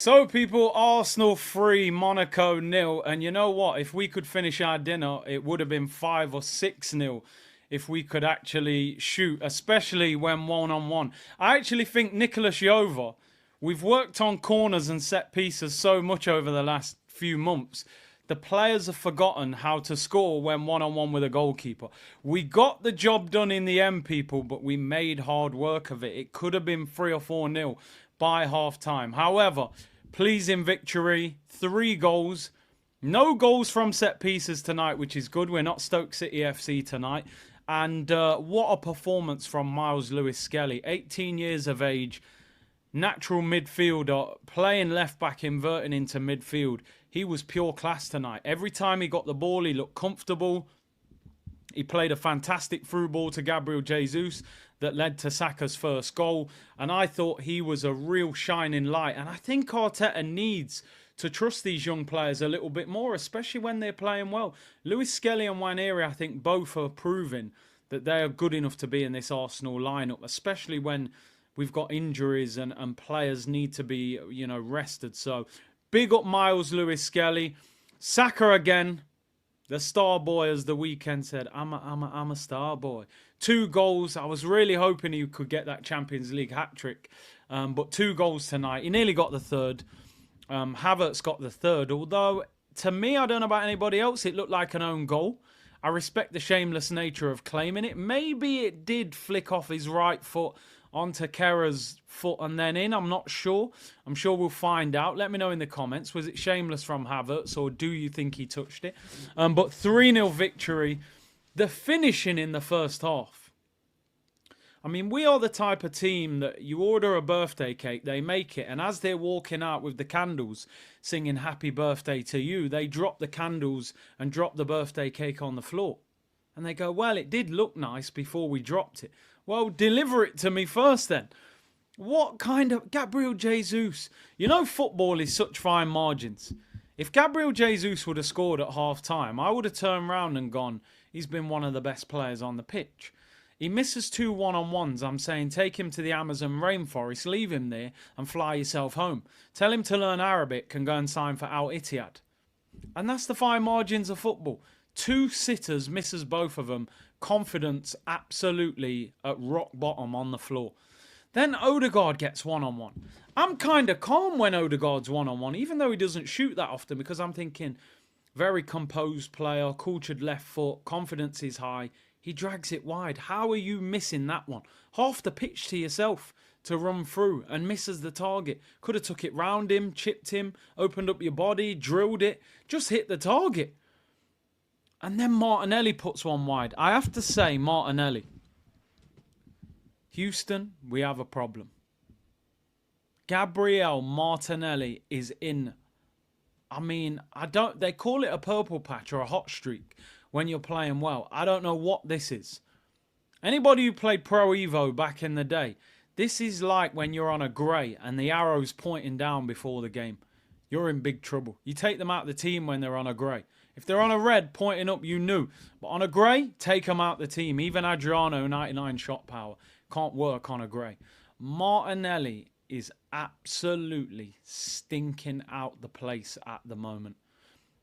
So, people, Arsenal 3, Monaco nil. And you know what? If we could finish our dinner, it would have been 5 or 6 nil if we could actually shoot, especially when one on one. I actually think Nicolas Jova, we've worked on corners and set pieces so much over the last few months. The players have forgotten how to score when one on one with a goalkeeper. We got the job done in the end, people, but we made hard work of it. It could have been 3 or 4 nil by half time. However, pleasing victory, 3 goals. No goals from set pieces tonight, which is good. We're not Stoke City FC tonight. And what a performance from Miles Lewis-Skelly. 18 years of age, natural midfielder, playing left back, inverting into midfield. He was pure class tonight. Every time he got the ball, he looked comfortable. He played a fantastic through ball to Gabriel Jesus that led to Saka's first goal. And I thought he was a real shining light. And I think Arteta needs to trust these young players a little bit more, especially when they're playing well. Lewis-Skelly and Nwaneri, I think both are proving that they are good enough to be in this Arsenal lineup, especially when we've got injuries and players need to be, rested. So big up Miles Lewis-Skelly. Saka again. The Starboy, as the weekend said, I'm a Starboy. 2 goals. I was really hoping he could get that Champions League hat-trick. But 2 goals tonight. He nearly got the third. Havertz got the third. Although, to me, I don't know about anybody else, it looked like an own goal. I respect the shameless nature of claiming it. Maybe it did flick off his right foot onto Kera's foot and then in. I'm not sure. I'm sure we'll find out. Let me know in the comments. Was it shameless from Havertz, or do you think he touched it? But 3-0 victory. The finishing in the first half. I mean, we are the type of team that you order a birthday cake, they make it, and as they're walking out with the candles singing happy birthday to you, they drop the candles and drop the birthday cake on the floor. And they go, well, it did look nice before we dropped it. Well, deliver it to me first then. What kind of... Gabriel Jesus. You know, football is such fine margins. If Gabriel Jesus would have scored at half time, I would have turned round and gone, he's been one of the best players on the pitch. He misses 2 one-on-ones. I'm saying take him to the Amazon rainforest, leave him there and fly yourself home. Tell him to learn Arabic and go and sign for Al Ittihad. And that's the fine margins of football. 2 sitters, misses both of them. Confidence absolutely at rock bottom on the floor. Then Odegaard gets one-on-one. I'm kind of calm when Odegaard's one-on-one, even though he doesn't shoot that often, because I'm thinking very composed player, cultured left foot, confidence is high. He drags it wide. How are you missing that one? Half the pitch to yourself to run through and misses the target. Could have took it round him, chipped him, opened up your body, drilled it. Just hit the target. And then Martinelli puts one wide. I have to say, Martinelli. Houston, we have a problem. Gabriel Martinelli is in... they call it a purple patch or a hot streak when you're playing well. I don't know what this is. Anybody who played Pro Evo back in the day, this is like when you're on a grey and the arrow's pointing down before the game. You're in big trouble. You take them out of the team when they're on a grey. If they're on a red pointing up, you knew. But on a grey, take them out of the team. Even Adriano, 99 shot power, can't work on a grey. Martinelli is absolutely stinking out the place at the moment.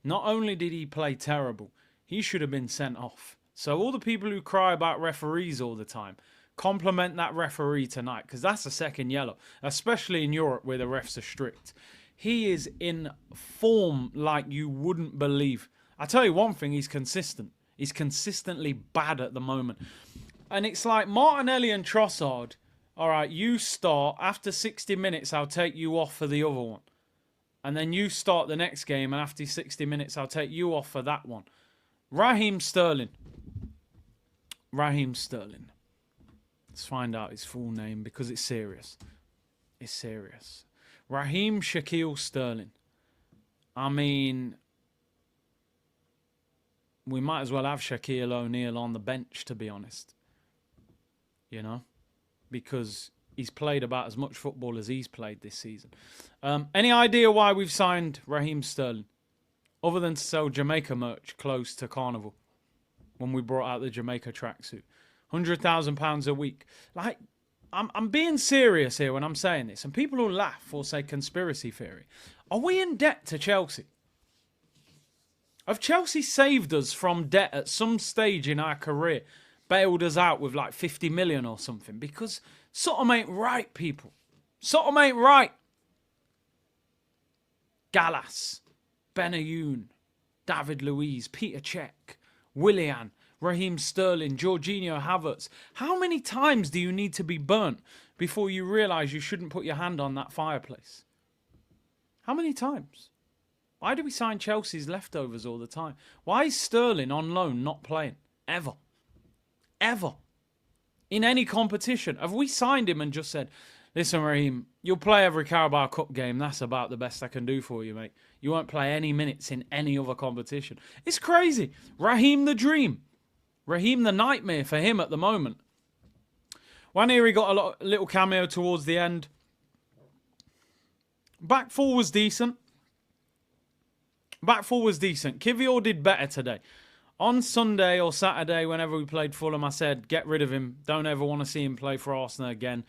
Not only did he play terrible, he should have been sent off. So all the people who cry about referees all the time, compliment that referee tonight, because that's a second yellow, especially in Europe where the refs are strict. He is in form like you wouldn't believe. I tell you one thing, he's consistent. He's consistently bad at the moment. And it's like Martinelli and Trossard, all right, you start. After 60 minutes, I'll take you off for the other one. And then you start the next game, and after 60 minutes, I'll take you off for that one. Raheem Sterling. Raheem Sterling. Let's find out his full name because it's serious. It's serious. Raheem Shaquille Sterling. I mean, we might as well have Shaquille O'Neal on the bench, to be honest. You know? Because he's played about as much football as he's played this season. Any idea why we've signed Raheem Sterling? Other than to sell Jamaica merch close to Carnival. When we brought out the Jamaica tracksuit. £100,000 a week. Like, I'm being serious here when I'm saying this, and people will laugh or say conspiracy theory. Are we in debt to Chelsea? Have Chelsea saved us from debt at some stage in our career? Bailed us out with like 50 million or something? Because something ain't right, people. Something ain't right. Gallas, Benayoun, David Luiz, Peter Cech, Willian, Raheem Sterling, Jorginho Havertz. How many times do you need to be burnt before you realise you shouldn't put your hand on that fireplace? How many times? Why do we sign Chelsea's leftovers all the time? Why is Sterling on loan not playing? Ever. Ever. In any competition. Have we signed him and just said, listen, Raheem, you'll play every Carabao Cup game. That's about the best I can do for you, mate. You won't play any minutes in any other competition. It's crazy. Raheem the dream. Raheem the nightmare for him at the moment. Waneri got a little cameo towards the end. Back four was decent. Kivior did better today. On Sunday or Saturday, whenever we played Fulham, I said, get rid of him. Don't ever want to see him play for Arsenal again.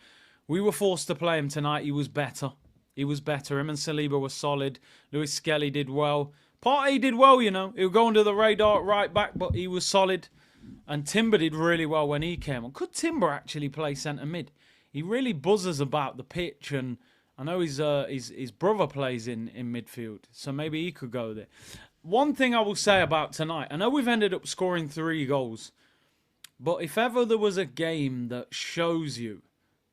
We were forced to play him tonight. He was better. Him and Saliba were solid. Lewis-Skelly did well. Partey did well, you know. He'll go under the radar at right back, but he was solid. And Timber did really well when he came on. Could Timber actually play centre mid? He really buzzes about the pitch, and I know his brother plays in midfield, so maybe he could go there. One thing I will say about tonight, I know we've ended up scoring 3 goals, but if ever there was a game that shows you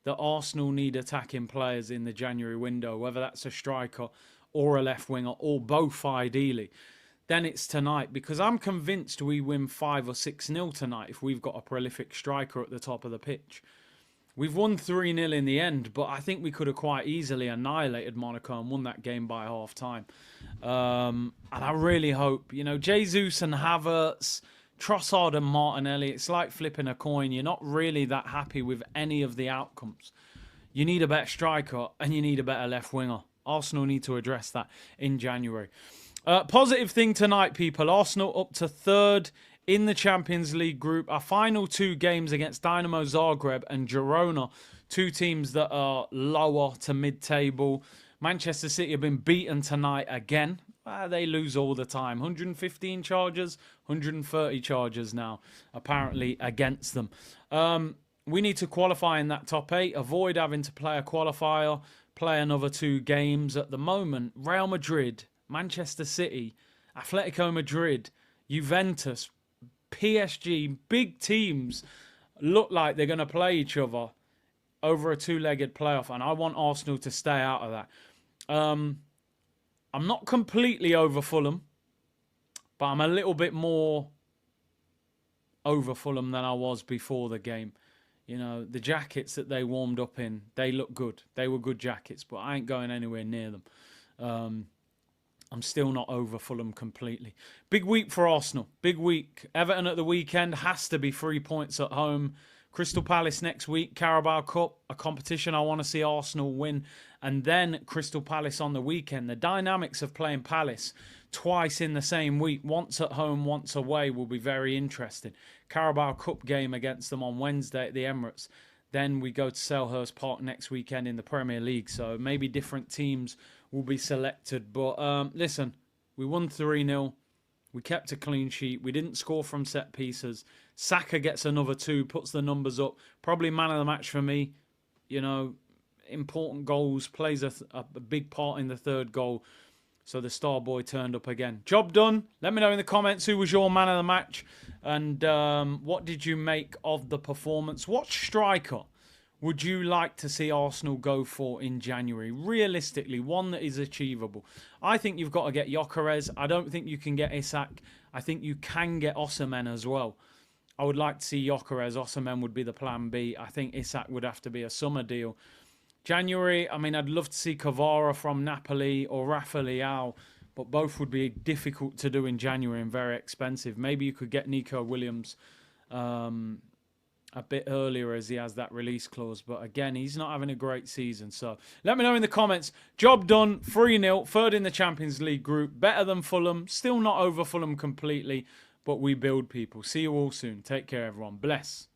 that Arsenal need attacking players in the January window, whether that's a striker or a left winger, or both ideally, then it's tonight, because I'm convinced we win 5 or 6-0 tonight if we've got a prolific striker at the top of the pitch. We've won 3-0 in the end, but I think we could have quite easily annihilated Monaco and won that game by half-time. And I really hope, you know, Jesus and Havertz, Trossard and Martinelli, it's like flipping a coin. You're not really that happy with any of the outcomes. You need a better striker and you need a better left winger. Arsenal need to address that in January. Positive thing tonight, people. Arsenal up to 3rd in the Champions League group. Our final 2 games against Dynamo Zagreb and Girona, 2 teams that are lower to mid-table. Manchester City have been beaten tonight again. They lose all the time. 115 charges, 130 charges now, apparently, against them. We need to qualify in that top 8, avoid having to play a qualifier, play another 2 games. At the moment, Real Madrid, Manchester City, Atletico Madrid, Juventus, PSG, big teams look like they're going to play each other over a 2-legged playoff, and I want Arsenal to stay out of that. I'm not completely over Fulham, but I'm a little bit more over Fulham than I was before the game. You know, the jackets that they warmed up in, they look good. They were good jackets, but I ain't going anywhere near them. I'm still not over Fulham completely. Big week for Arsenal. Big week. Everton at the weekend has to be 3 points at home. Crystal Palace next week. Carabao Cup, a competition I want to see Arsenal win. And then Crystal Palace on the weekend. The dynamics of playing Palace twice in the same week, once at home, once away, will be very interesting. Carabao Cup game against them on Wednesday at the Emirates. Then we go to Selhurst Park next weekend in the Premier League. So maybe different teams will be selected. But listen, we won 3-0. We kept a clean sheet. We didn't score from set pieces. Saka gets another 2, puts the numbers up. Probably man of the match for me. You know, important goals, plays a big part in the 3rd goal. So the Starboy turned up again. Job done. Let me know in the comments who was your man of the match. And what did you make of the performance? What striker would you like to see Arsenal go for in January? Realistically, one that is achievable. I think you've got to get Gyökeres. I don't think you can get Isak. I think you can get Osimhen as well. I would like to see Gyökeres. Osimhen would be the plan B. I think Isak would have to be a summer deal. January, I mean, I'd love to see Kvara from Napoli or Rafa Leao, but both would be difficult to do in January and very expensive. Maybe you could get Nico Williams a bit earlier as he has that release clause. But again, he's not having a great season. So let me know in the comments. Job done. 3-0. 3rd in the Champions League group. Better than Fulham. Still not over Fulham completely. But we build people. See you all soon. Take care, everyone. Bless.